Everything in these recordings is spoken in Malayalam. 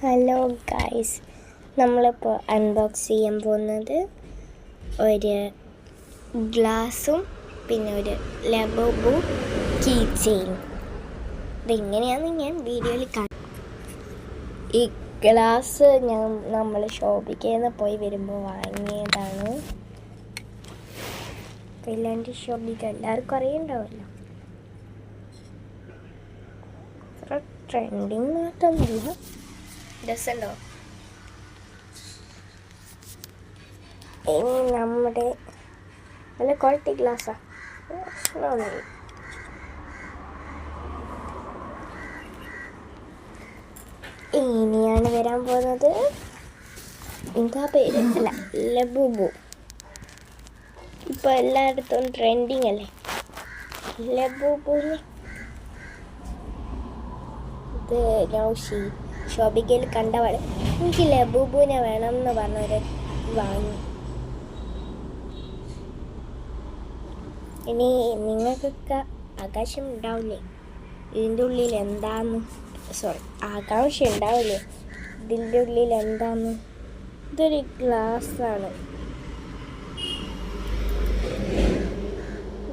ഹലോ ഗൈസ്, നമ്മളിപ്പോൾ അൺബോക്സ് ചെയ്യാൻ പോകുന്നത് ഒരു ഗ്ലാസും പിന്നെ ഒരു ലബോബു കീ ചെയിൻ. ഇതെങ്ങനെയാണെന്ന് ഞാൻ വീഡിയോയിൽ ഈ ഗ്ലാസ് നമ്മൾ ഷോപ്പിൽ പോയി വരുമ്പോൾ വാങ്ങിയതാണ്. ഇല്ലാണ്ട് ഷോപ്പിൽ എല്ലാവർക്കും അറിയുണ്ടാവുമല്ലോ. ട്രെൻഡിങ് മാത്രമൊന്നുമില്ല, രസമുണ്ടോ? ഇനി നമ്മുടെ നല്ല ക്വാളിറ്റി ഗ്ലാസ്സാണ്. ഇനിയാണ് വരാൻ പോകുന്നത് എന്താ പേര്, അല്ല ലബൂബു. ഇപ്പോൾ എല്ലായിടത്തും ട്രെൻഡിങ് അല്ലേ ലബൂബുവിന്. ഇത് നൗഷി ഷോപ്പിക്കയിൽ കണ്ടപാട് എനിക്ക് ലബൂബുവിനെ വേണം എന്ന് പറഞ്ഞവരെ വാങ്ങി. ഇനി നിങ്ങൾക്കൊക്കെ ആകാശം ഉണ്ടാവില്ലേ ഇതിൻ്റെ ഉള്ളിൽ എന്താന്ന്, ആകാംക്ഷ ഉണ്ടാവില്ലേ ഇതിൻ്റെ ഉള്ളിൽ എന്താന്ന്. ഇതൊരു ഗ്ലാസ്സാണ്.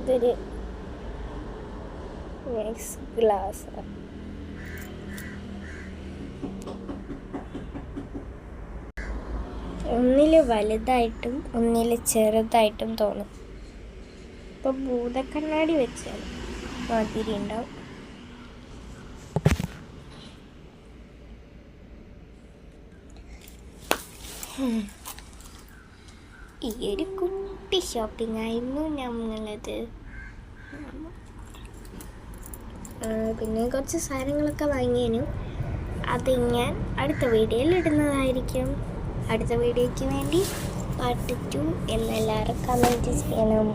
ഇതൊരു ഗ്ലാസ്സാണ്. ഒന്നിൽ വലുതായിട്ടും ഒന്നിൽ ചെറുതായിട്ടും തോന്നും. ഇപ്പോൾ ഭൂതക്കണ്ണാടി വെച്ചാൽ മാതിരി ഉണ്ടാവും. ഈ ഒരു കുട്ടി ഷോപ്പിംഗ് ആയിരുന്നു ഞങ്ങളത്. പിന്നെ കുറച്ച് സാധനങ്ങളൊക്കെ വാങ്ങിയതിനും അത് ഞാൻ അടുത്ത വീഡിയോയിൽ ഇടുന്നതായിരിക്കും. അടുത്ത വീഡിയോയ്ക്ക് വേണ്ടി പാർട്ട് 2 എല്ലാവരും കമൻറ്റ് ചെയ്യണം.